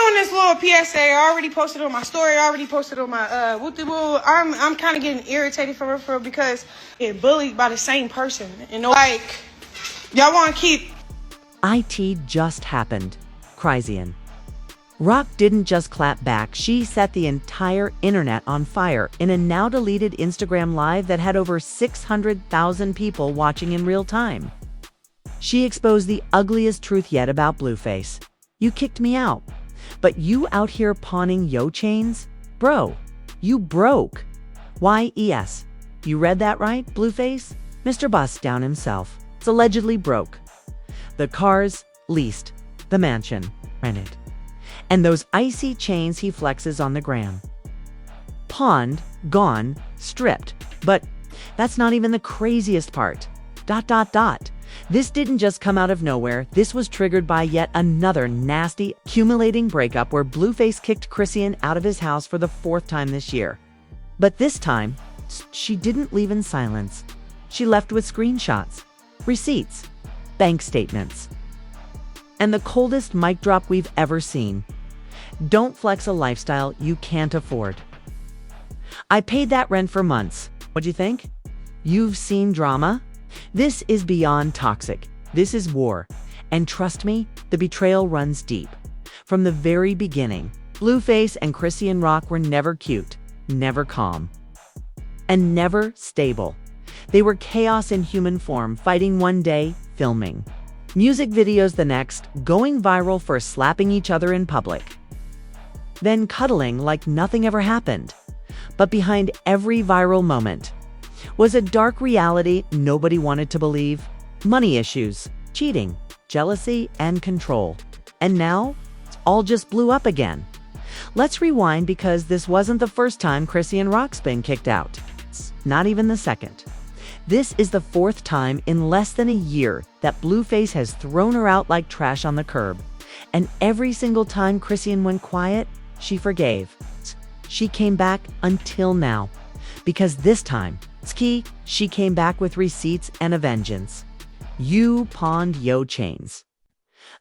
doing this little PSA. I already posted on my story. I already posted on my woo-de-woo. I'm kind of getting irritated for real because get bullied by the same person. And like, y'all want to keep... IT just happened. Chrisean Rock didn't just clap back, she set the entire internet on fire in a now-deleted Instagram Live that had over 600,000 people watching in real time. She exposed the ugliest truth yet about Blueface. You kicked me out, but you out here pawning yo chains? Bro, you broke. YES. You read that right, Blueface? Mr. Bust Down himself. It's allegedly broke. The cars, leased. The mansion, rented. And those icy chains he flexes on the gram. Pawned, gone, stripped. But that's not even the craziest part. ... This didn't just come out of nowhere. This was triggered by yet another nasty, accumulating breakup where Blueface kicked Chrisean out of his house for the 4th time this year. But this time, she didn't leave in silence. She left with screenshots, receipts, bank statements, and the coldest mic drop we've ever seen. Don't flex a lifestyle you can't afford. I paid that rent for months. What'd you think? You've seen drama? This is beyond toxic. This is war. And trust me, the betrayal runs deep. From the very beginning, Blueface and Chrisean Rock were never cute, never calm, and never stable. They were chaos in human form, fighting one day, filming music videos the next, going viral for slapping each other in public, then cuddling like nothing ever happened. But behind every viral moment was a dark reality nobody wanted to believe. Money issues, cheating, jealousy, and control. And now, it all just blew up again. Let's rewind because this wasn't the first time Chrisean Rock's been kicked out. It's not even the second. This is the 4th time in less than a year that Blueface has thrown her out like trash on the curb. And every single time Chrisean went quiet, she forgave. She came back until now. Because this time, she came back with receipts and a vengeance. You pawned yo chains.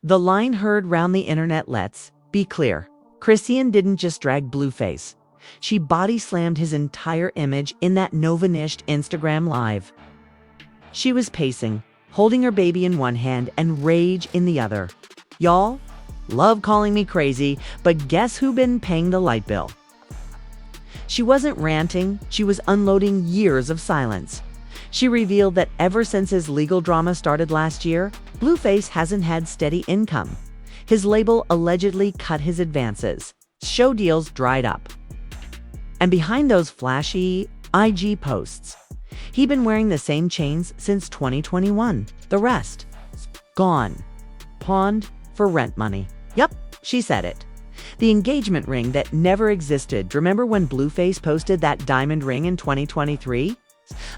The line heard round the internet, let's be clear. Chrisean didn't just drag Blueface. She body slammed his entire image in that Nova-nished Instagram Live. She was pacing, holding her baby in one hand and rage in the other. Y'all love calling me crazy, but guess who been paying the light bill? She wasn't ranting, she was unloading years of silence. She revealed that ever since his legal drama started last year, Blueface hasn't had steady income. His label allegedly cut his advances. Show deals dried up. And behind those flashy IG posts, he'd been wearing the same chains since 2021. The rest, gone. Pawned for rent money. Yup, she said it. The engagement ring that never existed. Remember when Blueface posted that diamond ring in 2023?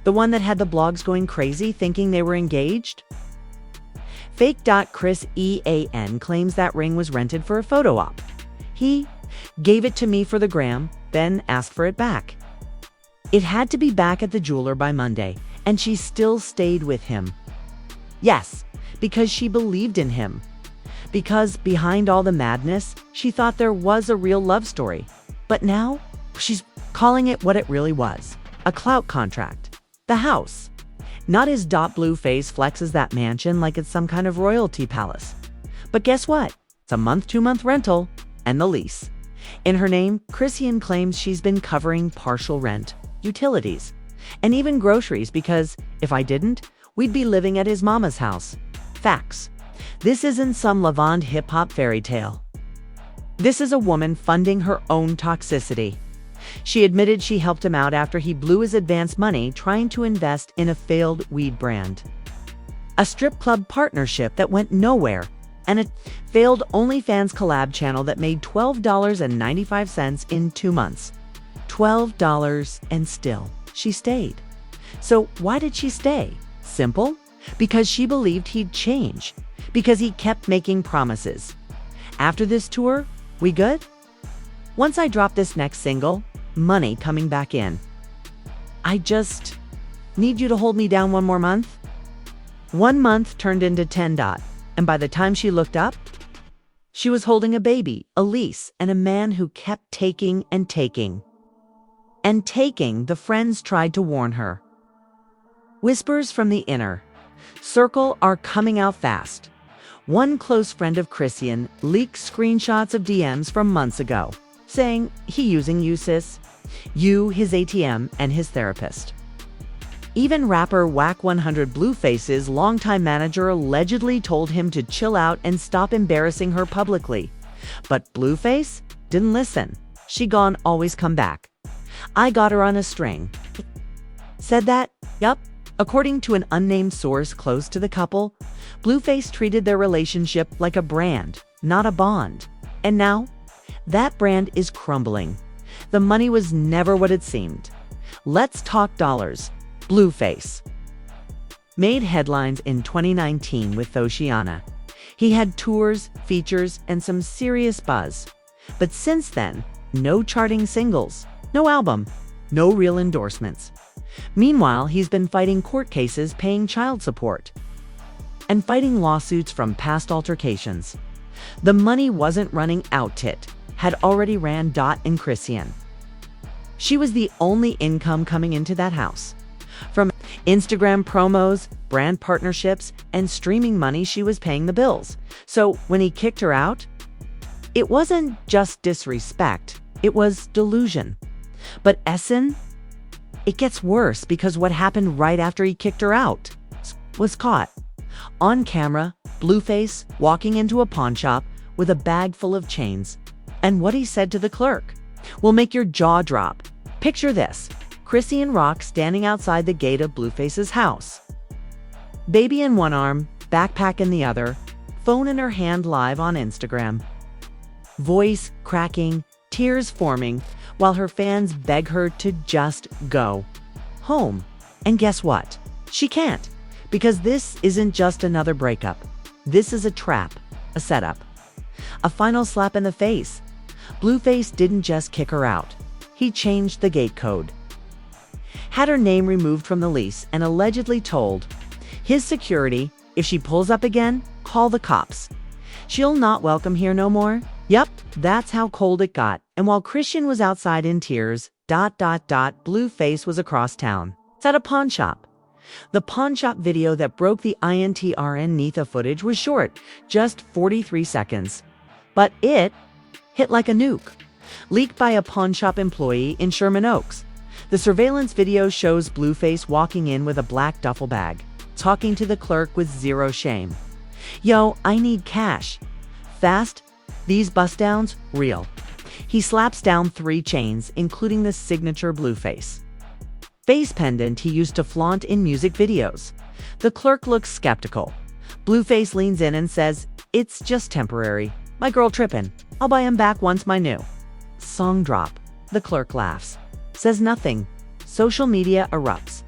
The one that had the blogs going crazy thinking they were engaged? Fake.Chrisean claims that ring was rented for a photo op. He gave it to me for the gram, then asked for it back. It had to be back at the jeweler by Monday, and she still stayed with him. Yes, because she believed in him. Because behind all the madness, she thought there was a real love story. But now, she's calling it what it really was. A clout contract. The house. Not his Blueface flexes that mansion like it's some kind of royalty palace. But guess what? It's a month-to-month rental and the lease. In her name, Chrisean claims she's been covering partial rent, utilities, and even groceries because if I didn't, we'd be living at his mama's house. Facts. This isn't some Lavande hip-hop fairy tale. This is a woman funding her own toxicity. She admitted she helped him out after he blew his advance money trying to invest in a failed weed brand, a strip club partnership that went nowhere, and a failed OnlyFans collab channel that made $12.95 in 2 months. $12, and still, she stayed. So why did she stay? Simple. Because she believed he'd change. Because he kept making promises. After this tour, we good? Once I drop this next single, money coming back in. I just need you to hold me down one more month. 1 month turned into 10. And by the time she looked up, She was holding a baby, Elise, and a man who kept taking and taking. And taking, the friends tried to warn her. Whispers from the inner circle are coming out fast. One close friend of Chrisean leaked screenshots of DMs from months ago, saying he using you, sis. You, his ATM, and his therapist. Even rapper Whack 100 Blueface's longtime manager allegedly told him to chill out and stop embarrassing her publicly. But Blueface didn't listen. She gone, always come back. I got her on a string. Said that? Yup. According to an unnamed source close to the couple, Blueface treated their relationship like a brand, not a bond. And now, that brand is crumbling. The money was never what it seemed. Let's talk dollars. Blueface made headlines in 2019 with Oceana. He had tours, features, and some serious buzz. But since then, no charting singles, no album, no real endorsements. Meanwhile, he's been fighting court cases paying child support and fighting lawsuits from past altercations. The money wasn't running out. Tit had already ran Dot and Chrisean. She was the only income coming into that house. From Instagram promos, brand partnerships, and streaming money, she was paying the bills. So when he kicked her out, it wasn't just disrespect, it was delusion. But Essen, it gets worse because what happened right after he kicked her out was caught. On camera, Blueface walking into a pawn shop with a bag full of chains. And what he said to the clerk will make your jaw drop. Picture this. Chrisean Rock standing outside the gate of Blueface's house. Baby in one arm, backpack in the other, phone in her hand, live on Instagram. Voice cracking, tears forming, while her fans beg her to just go home. And guess what? She can't, because this isn't just another breakup. This is a trap, a setup, a final slap in the face. Blueface didn't just kick her out. He changed the gate code, had her name removed from the lease, and allegedly told his security, if she pulls up again, call the cops. She'll not welcome here no more. Yup, that's how cold it got. And while Chrisean was outside in tears, Blueface was across town. It's at a pawn shop. The pawn shop video that broke the INTRN Nitha footage was short, just 43 seconds. But it hit like a nuke. Leaked by a pawn shop employee in Sherman Oaks. The surveillance video shows Blueface walking in with a black duffel bag, talking to the clerk with zero shame. Yo, I need cash. Fast? These bust downs? Real. He slaps down 3 chains, including the signature Blueface face pendant he used to flaunt in music videos. The clerk looks skeptical. Blueface leans in and says, "It's just temporary. My girl trippin'. I'll buy him back once my new song drop." The clerk laughs. Says nothing. Social media erupts.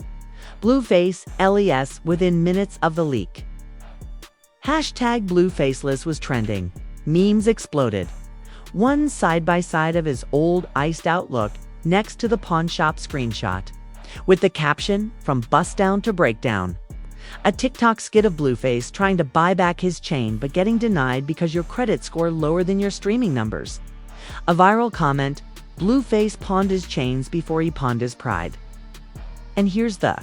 Blueface, LES, within minutes of the leak. Hashtag Bluefaceless was trending. Memes exploded. One side by side of his old iced out look next to the pawn shop screenshot, with the caption, "From bust down to breakdown." A TikTok skit of Blueface trying to buy back his chain but getting denied because your credit score lower than your streaming numbers. A viral comment, Blueface pawned his chains before he pawned his pride. And here's the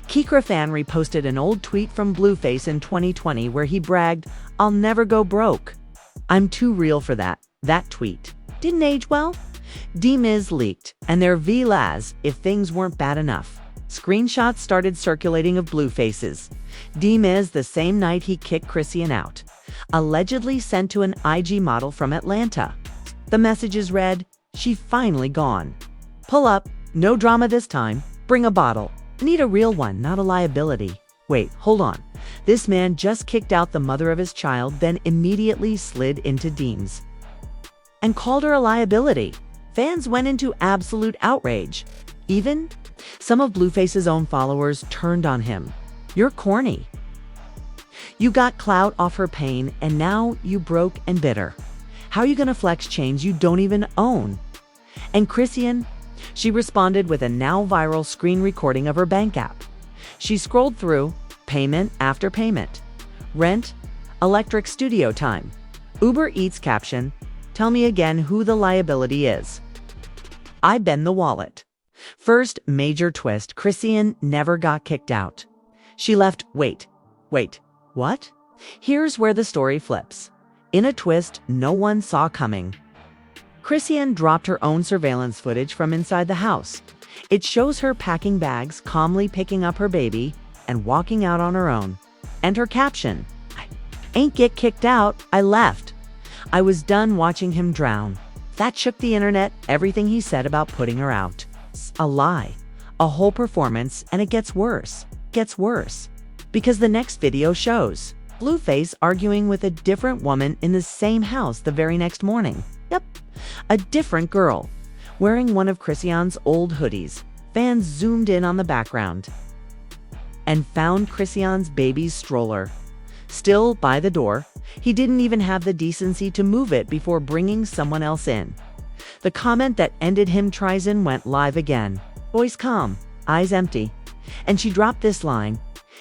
Kikra fan reposted an old tweet from Blueface in 2020 where he bragged, "I'll never go broke. I'm too real for that." That tweet didn't age well. D-Miz leaked, and their VLAs, if things weren't bad enough. Screenshots started circulating of Blueface's D-Miz the same night he kicked Chrisean out, allegedly sent to an IG model from Atlanta. The messages read, "She finally gone. Pull up, no drama this time, bring a bottle. Need a real one, not a liability." Wait, hold on. This man just kicked out the mother of his child, then immediately slid into Deems and called her a liability. Fans went into absolute outrage. Even some of Blueface's own followers turned on him. "You're corny. You got clout off her pain, and now you broke and bitter. How are you gonna flex chains you don't even own?" And Chrisean, she responded with a now viral screen recording of her bank app. She scrolled through payment after payment. Rent, electric studio time, Uber Eats caption, "Tell me again who the liability is." I bend the wallet. First major twist, Chrisean never got kicked out. She left. Wait, what? Here's where the story flips. In a twist no one saw coming. Chrisean dropped her own surveillance footage from inside the house. It shows her packing bags, calmly picking up her baby, and walking out on her own. And her caption, "I ain't get kicked out, I left. I was done watching him drown." That shook the internet, everything he said about putting her out. A lie, a whole performance, and it gets worse. Because the next video shows Blueface arguing with a different woman in the same house the very next morning. Yep, a different girl, wearing one of Chrisean's old hoodies. Fans zoomed in on the background and found Chrisean's baby's stroller. Still by the door, he didn't even have the decency to move it before bringing someone else in. The comment that ended him treason went live again. Voice calm, eyes empty. And she dropped this line,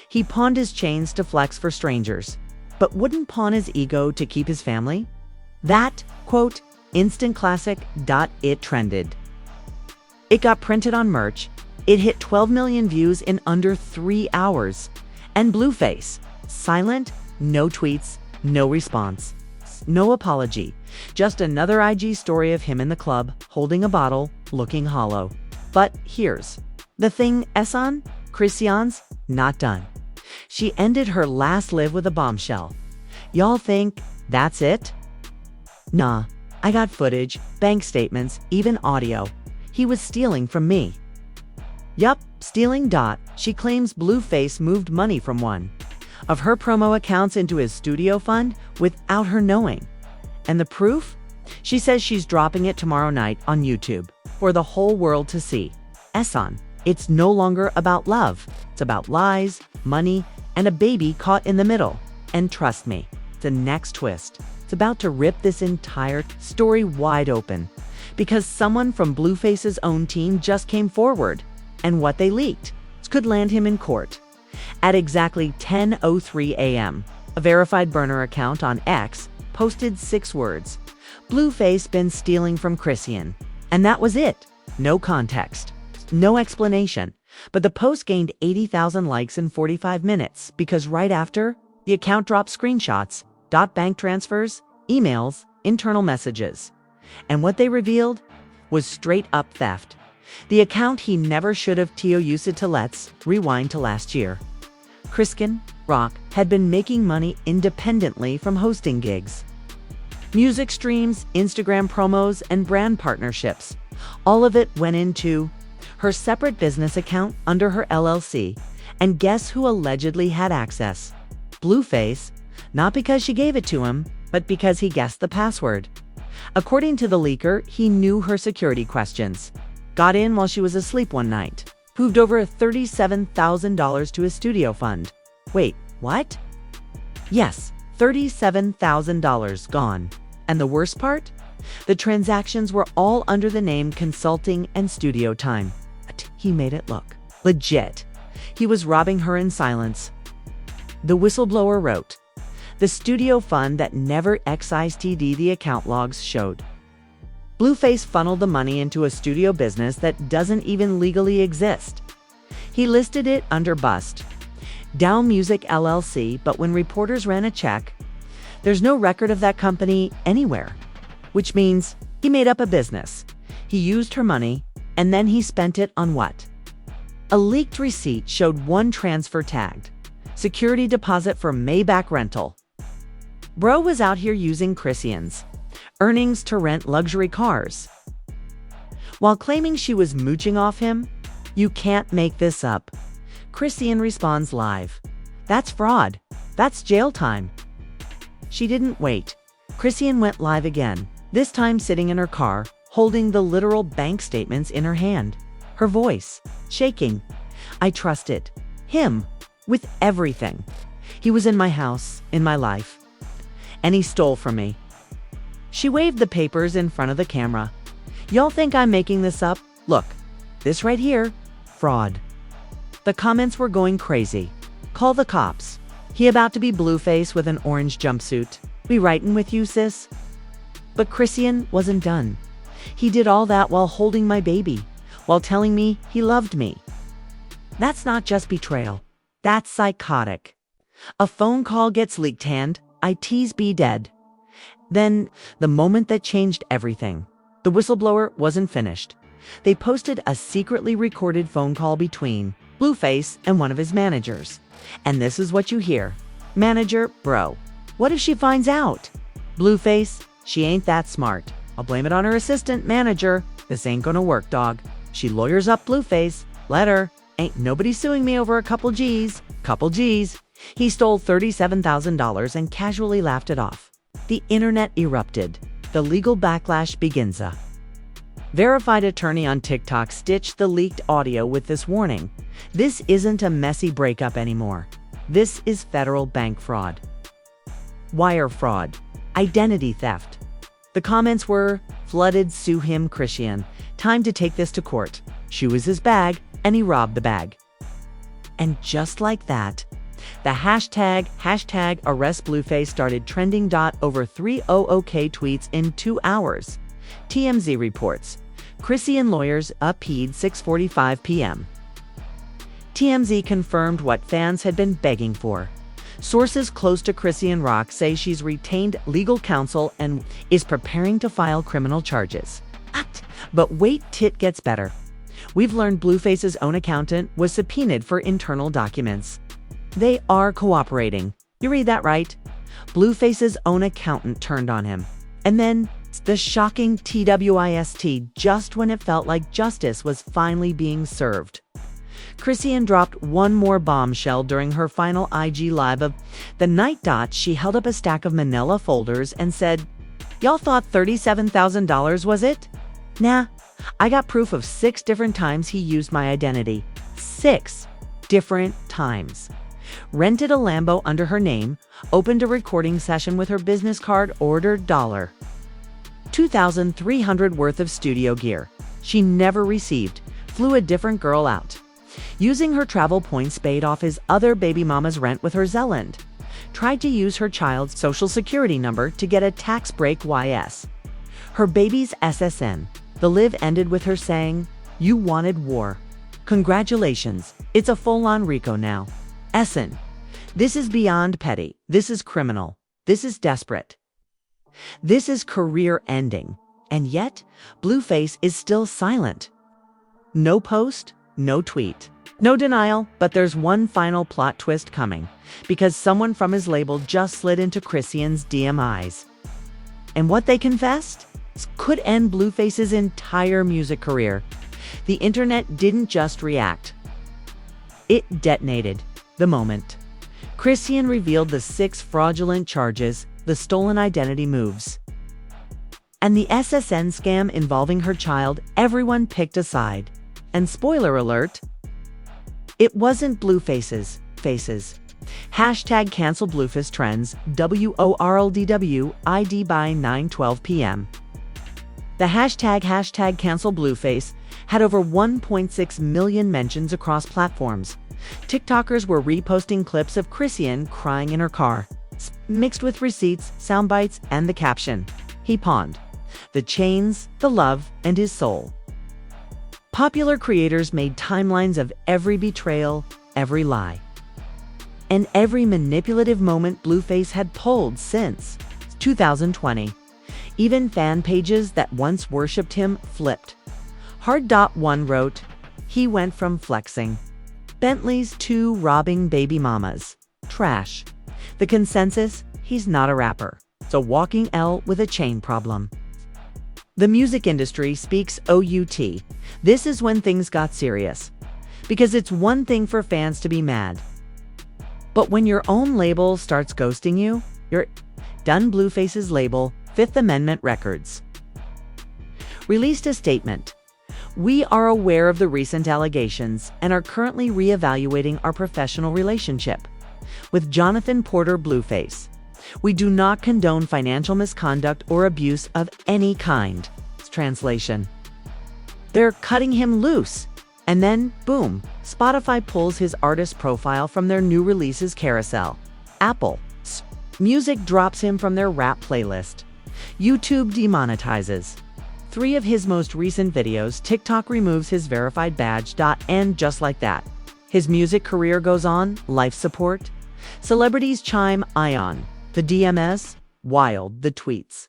"He pawned his chains to flex for strangers, but wouldn't pawn his ego to keep his family?" That, quote, instant classic. It trended. It got printed on merch. It hit 12 million views in under 3 hours. And Blueface, silent, no tweets, no response, no apology. Just another IG story of him in the club, holding a bottle, looking hollow. But here's the thing, Chrisean's not done. She ended her last live with a bombshell. Y'all think that's it? Nah, I got footage, bank statements, even audio. He was stealing from me. Yup, stealing. She claims Blueface moved money from one of her promo accounts into his studio fund without her knowing. And the proof? She says she's dropping it tomorrow night on YouTube for the whole world to see. It's no longer about love. It's about lies, money, and a baby caught in the middle. And trust me, the next twist, it's about to rip this entire story wide open. Because someone from Blueface's own team just came forward. And what they leaked could land him in court. At exactly 10:03 a.m., a verified burner account on X posted 6 words, "Blueface been stealing from Chrisean." And that was it. No context. No explanation. But the post gained 80,000 likes in 45 minutes because right after, the account dropped screenshots, bank transfers, emails, internal messages. And what they revealed was straight up theft. The account he never should have used it to. Let's rewind to last year. Chrisean Rock had been making money independently from hosting gigs. Music streams, Instagram promos, and brand partnerships. All of it went into her separate business account under her LLC. And guess who allegedly had access? Blueface, not because she gave it to him, but because he guessed the password. According to the leaker, he knew her security questions, got in while she was asleep one night, moved over $37,000 to his studio fund. Wait, what? Yes, $37,000 gone. And the worst part? The transactions were all under the name consulting and studio time. But he made it look legit. He was robbing her in silence. The whistleblower wrote, "The studio fund that never excised the account logs showed. Blueface funneled the money into a studio business that doesn't even legally exist. He listed it under Bust, Dow Music LLC, but when reporters ran a check, there's no record of that company anywhere. Which means he made up a business. He used her money, and then he spent it on what? A leaked receipt showed one transfer tagged, security deposit for Maybach rental. Bro was out here using Chrisean's earnings to rent luxury cars, while claiming she was mooching off him. You can't make this up." Chrisean responds live, "That's fraud. That's jail time." She didn't wait. Chrisean went live again, this time sitting in her car, holding the literal bank statements in her hand, her voice shaking. "I trusted him with everything. He was in my house, in my life, and he stole from me." She waved the papers in front of the camera. "Y'all think I'm making this up? Look, this right here, fraud." The comments were going crazy. "Call the cops. He about to be Blueface with an orange jumpsuit. We writin' with you, sis? But Chrisean wasn't done. He did all that while holding my baby, while telling me he loved me. That's not just betrayal. That's psychotic. A phone call gets leaked and IT's be dead. Then, the moment that changed everything. The whistleblower wasn't finished. They posted a secretly recorded phone call between Blueface and one of his managers. And this is what you hear. Manager, bro, what if she finds out? Blueface, she ain't that smart. I'll blame it on her assistant, manager. This ain't gonna work, dog. She lawyers up Blueface. Let her. Ain't nobody suing me over a couple G's. Couple G's. He stole $37,000 and casually laughed it off. The internet erupted. The legal backlash begins. A verified attorney on TikTok stitched the leaked audio with this warning. This isn't a messy breakup anymore. This is federal bank fraud. Wire fraud. Identity theft. The comments were, flooded, sue him, Chrisean. Time to take this to court. Shoe is his bag, and he robbed the bag. And just like that, the hashtag arrest Blueface started trending. Over 300K tweets in 2 hours. TMZ reports. Chrisean lawyers appealed 6:45 p.m. TMZ confirmed what fans had been begging for. Sources close to Chrisean Rock say she's retained legal counsel and is preparing to file criminal charges. But wait, it gets better. We've learned Blueface's own accountant was subpoenaed for internal documents. They are cooperating. You read that right? Blueface's own accountant turned on him. And then, the shocking twist, just when it felt like justice was finally being served. Chrisean dropped one more bombshell during her final IG live of the night. She held up a stack of manila folders and said, "Y'all thought $37,000 was it? Nah, I got proof of 6 different times he used my identity. 6 different times. Rented a Lambo under her name, opened a recording session with her business card, ordered $2,300 worth of studio gear. She never received, flew a different girl out. Using her travel points paid off his other baby mama's rent with her Zealand. Tried to use her child's social security number to get a tax break YS. Her baby's SSN. The live ended with her saying, 'You wanted war. Congratulations, it's a full-on RICO now. Essen. This is beyond petty. This is criminal. This is desperate. This is career-ending. And yet, Blueface is still silent. No post, no tweet, no denial, but there's one final plot twist coming, because someone from his label just slid into Chrisean's DMIs. And what they confessed could end Blueface's entire music career. The internet didn't just react. It detonated the moment Chrisean revealed the 6 fraudulent charges, the stolen identity moves, and the SSN scam involving her child. Everyone picked a side. And spoiler alert, it wasn't Blueface's faces. Hashtag cancel Blueface trends, WORLDW, ID by 9:12 p.m. The hashtag cancel Blueface had over 1.6 million mentions across platforms. TikTokers were reposting clips of Chrisean crying in her car, mixed with receipts, sound bites, and the caption, "He pawned the chains, the love, and his soul." Popular creators made timelines of every betrayal, every lie, and every manipulative moment Blueface had pulled since 2020. Even fan pages that once worshipped him flipped. Hard.1 wrote, "He went from flexing Bentleys to robbing baby mamas. Trash." The consensus, he's not a rapper. It's a walking L with a chain problem. The music industry speaks OUT. This is when things got serious. Because it's one thing for fans to be mad. But when your own label starts ghosting you, you're done. Blueface's label, Fifth Amendment Records, released a statement. "We are aware of the recent allegations and are currently reevaluating our professional relationship with Jonathan Porter Blueface. We do not condone financial misconduct or abuse of any kind." Translation: they're cutting him loose. And then, boom, Spotify pulls his artist profile from their new releases carousel. Apple Music drops him from their rap playlist. YouTube demonetizes 3 of his most recent videos. TikTok removes his verified badge. And just like that, his music career goes on life support. Celebrities chime Ion, the DMS, wild, the tweets.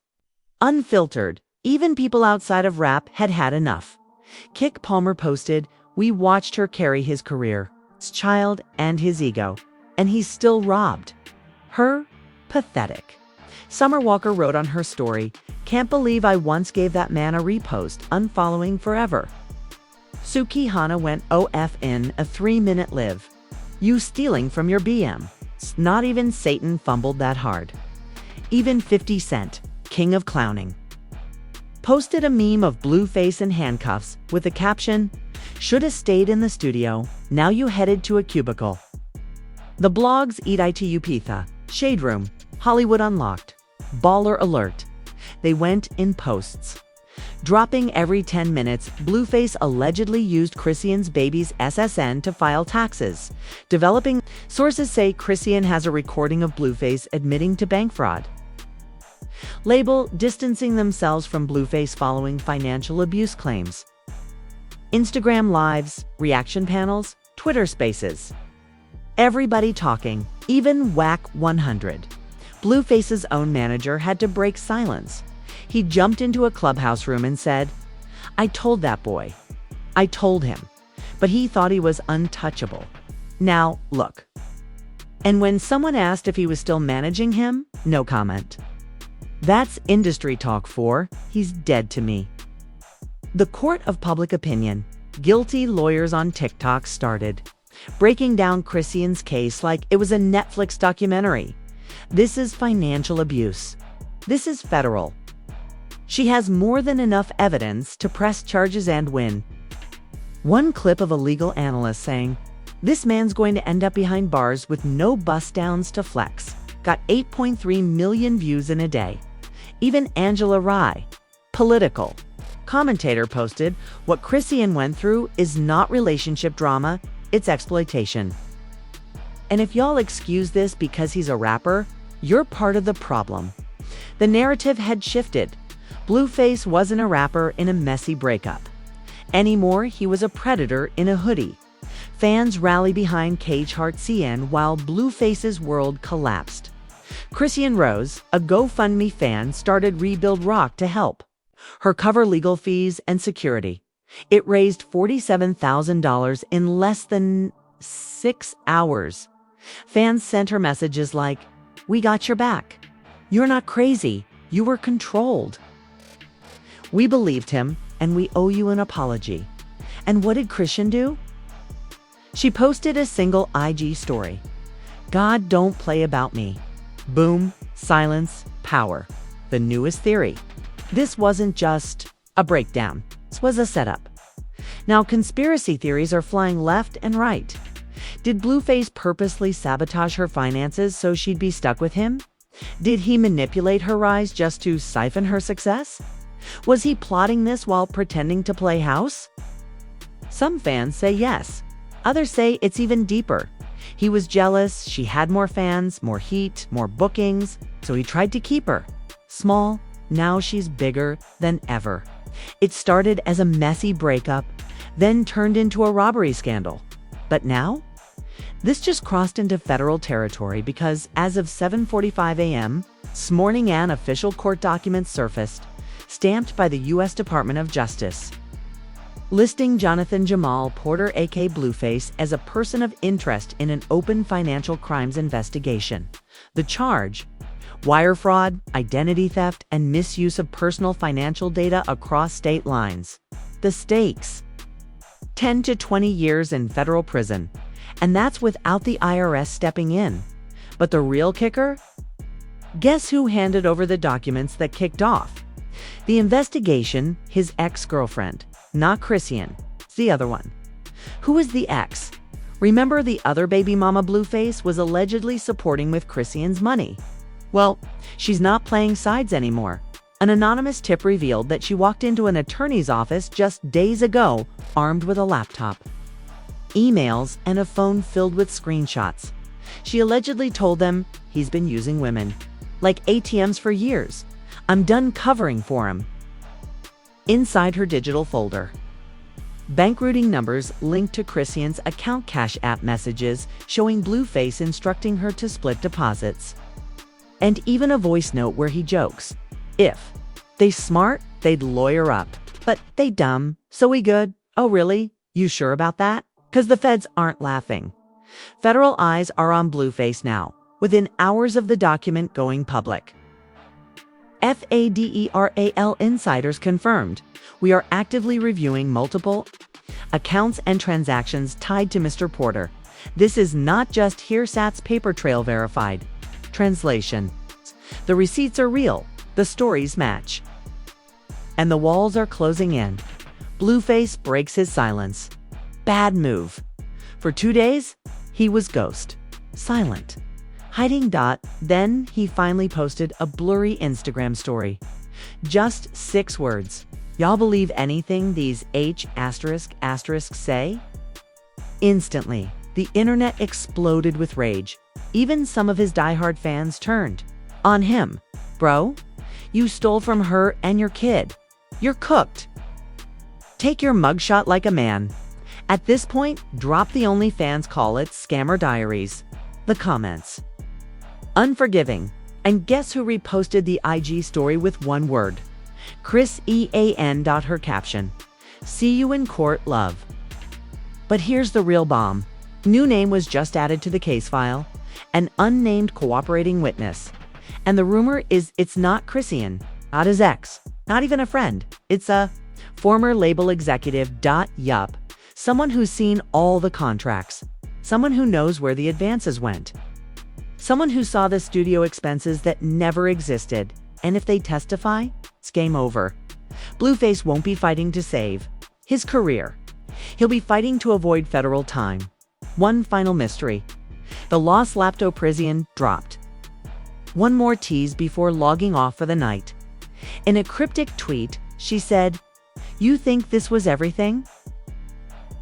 Unfiltered, even people outside of rap had had enough. Kick Palmer posted, "We watched her carry his career, his child, and his ego, and he's still robbed her. Pathetic." Summer Walker wrote on her story, "Can't believe I once gave that man a repost, unfollowing forever." Suki Hana went OF in a 3-minute live. "You stealing from your BM. Not even Satan fumbled that hard." Even 50 Cent, king of clowning, posted a meme of Blueface in handcuffs with the caption, "Shoulda stayed in the studio, now you headed to a cubicle." The blogs Eat Itu Pitha, Shade Room, Hollywood Unlocked, Baller Alert. They went in posts. Dropping every 10 minutes, Blueface allegedly used Chrisean's baby's SSN to file taxes. Developing sources say Chrisean has a recording of Blueface admitting to bank fraud. Label distancing themselves from Blueface following financial abuse claims. Instagram Lives, reaction panels, Twitter Spaces. Everybody talking, even Whack 100. Blueface's own manager had to break silence. He jumped into a clubhouse room and said, "I told that boy. I told him, but he thought he was untouchable. Now, look." And when someone asked if he was still managing him, no comment. That's industry talk for, "He's dead to me." The court of public opinion, guilty lawyers on TikTok started, breaking down Chrisean's case like it was a Netflix documentary. This is financial abuse. This is federal. She has more than enough evidence to press charges and win. One clip of a legal analyst saying, "This man's going to end up behind bars with no bust downs to flex," got 8.3 million views in a day. Even Angela Rye, political commentator, posted, "What Chrisean went through is not relationship drama, it's exploitation. And if y'all excuse this because he's a rapper, you're part of the problem." The narrative had shifted. Blueface wasn't a rapper in a messy breakup. Anymore, he was a predator in a hoodie. Fans rally behind Cage Heart CN while Blueface's world collapsed. Chrisean Rose, a GoFundMe fan, started Rebuild Rock to help her cover legal fees and security. It raised $47,000 in less than 6 hours. Fans sent her messages like, "We got your back. You're not crazy. You were controlled. We believed him, and we owe you an apology." And what did Chrisean do? She posted a single IG story. "God don't play about me. Boom, silence, power. The newest theory." This wasn't just a breakdown. This was a setup. Now, conspiracy theories are flying left and right. Did Blueface purposely sabotage her finances so she'd be stuck with him? Did he manipulate her rise just to siphon her success? Was he plotting this while pretending to play house? Some fans say yes. Others say it's even deeper. He was jealous, she had more fans, more heat, more bookings, so he tried to keep her small. Now she's bigger than ever. It started as a messy breakup, then turned into a robbery scandal. But now? This just crossed into federal territory because as of 7:45 a.m. this morning, an official court document surfaced, stamped by the U.S. Department of Justice, listing Jonathan Jamal Porter aka Blueface as a person of interest in an open financial crimes investigation. The charge: wire fraud, identity theft, and misuse of personal financial data across state lines. The stakes: 10 to 20 years in federal prison. And that's without the IRS stepping in. But the real kicker? Guess who handed over the documents that kicked off the investigation? His ex-girlfriend. Not Chrisean. It's the other one. Who is the ex? Remember, the other baby mama Blueface was allegedly supporting with Chrisean's money. Well, she's not playing sides anymore. An anonymous tip revealed that she walked into an attorney's office just days ago, armed with a laptop, emails, and a phone filled with screenshots. She allegedly told them, he's been using women like ATMs for years. I'm done covering for him. Inside her digital folder, bank routing numbers linked to Chrisean's account Cash App messages showing Blueface instructing her to split deposits. And even a voice note where he jokes, if they smart, they'd lawyer up. But they dumb, so we good. Oh really? You sure about that? 'Cause the feds aren't laughing. Federal eyes are on Blueface now, within hours of the document going public. FADERAL insiders confirmed, we are actively reviewing multiple accounts and transactions tied to Mr. Porter. This is not just Hearsat's paper trail verified. Translation. The receipts are real, the stories match. And the walls are closing in. Blueface breaks his silence. Bad move. For 2 days, he was ghost. Silent. Hiding. Then he finally posted a blurry Instagram story. Just 6 words. Y'all believe anything these H*** say? Instantly, the internet exploded with rage. Even some of his diehard fans turned on him. Bro, you stole from her and your kid. You're cooked. Take your mugshot like a man. At this point, drop the OnlyFans, call it Scammer Diaries. The comments. Unforgiving. And guess who reposted the IG story with 1 word? Chrisean. Her caption. See you in court, love. But here's the real bomb. New name was just added to the case file. An unnamed cooperating witness. And the rumor is it's not Chrisean, not his ex, not even a friend. It's a former label executive. Yup. Someone who's seen all the contracts. Someone who knows where the advances went. Someone who saw the studio expenses that never existed. And if they testify, it's game over. Blueface won't be fighting to save his career. He'll be fighting to avoid federal time. One final mystery. The lost laptop Chrisean dropped. One more tease before logging off for the night. In a cryptic tweet, she said, "You think this was everything?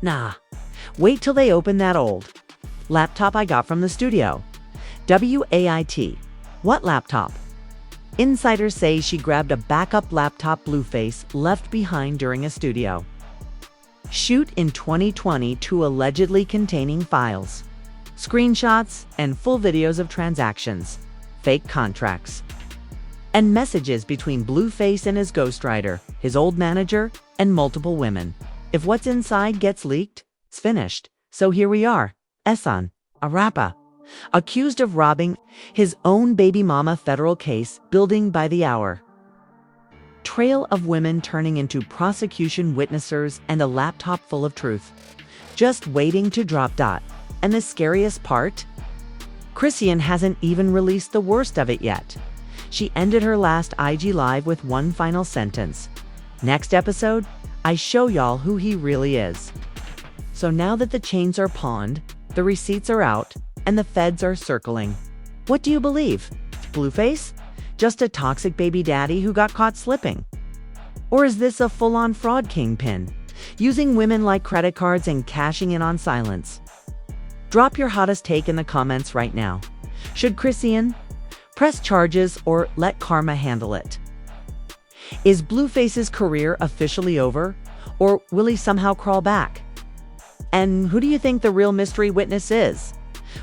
Nah. Wait till they open that old laptop I got from the studio." WAIT. What laptop? Insiders say she grabbed a backup laptop Blueface left behind during a studio shoot in 2022, allegedly containing files, screenshots, and full videos of transactions, fake contracts, and messages between Blueface and his ghostwriter, his old manager, and multiple women. If what's inside gets leaked, it's finished. So here we are, Esan, a rapper, accused of robbing his own baby mama. Federal case building by the hour. Trail of women turning into prosecution witnesses and a laptop full of truth. Just waiting to drop. And the scariest part? Chrisean hasn't even released the worst of it yet. She ended her last IG live with one final sentence. Next episode, I show y'all who he really is. So now that the chains are pawned, the receipts are out, and the feds are circling, what do you believe? Blueface? Just a toxic baby daddy who got caught slipping? Or is this a full-on fraud kingpin, using women like credit cards and cashing in on silence? Drop your hottest take in the comments right now. Should Chrisean press charges or let karma handle it? Is Blueface's career officially over, or will he somehow crawl back? And who do you think the real mystery witness is?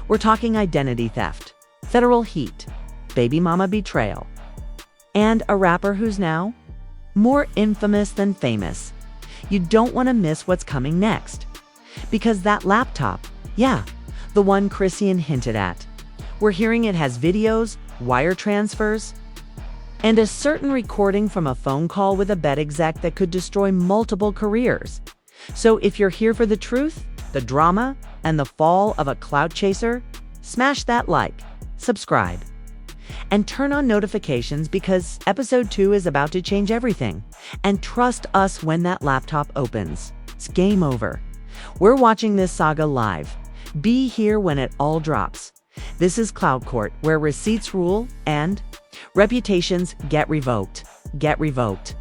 We're talking identity theft, federal heat, baby mama betrayal, and a rapper who's now more infamous than famous. You don't want to miss what's coming next. Because that laptop, yeah, the one Chrisean hinted at, we're hearing it has videos, wire transfers, and a certain recording from a phone call with a bet exec that could destroy multiple careers. So if you're here for the truth, the drama, and the fall of a clout chaser, smash that like, subscribe, and turn on notifications because episode 2 is about to change everything. And trust us, when that laptop opens, it's game over. We're watching this saga live. Be here when it all drops. This is Cloud Court, where receipts rule and reputations get revoked. Get revoked.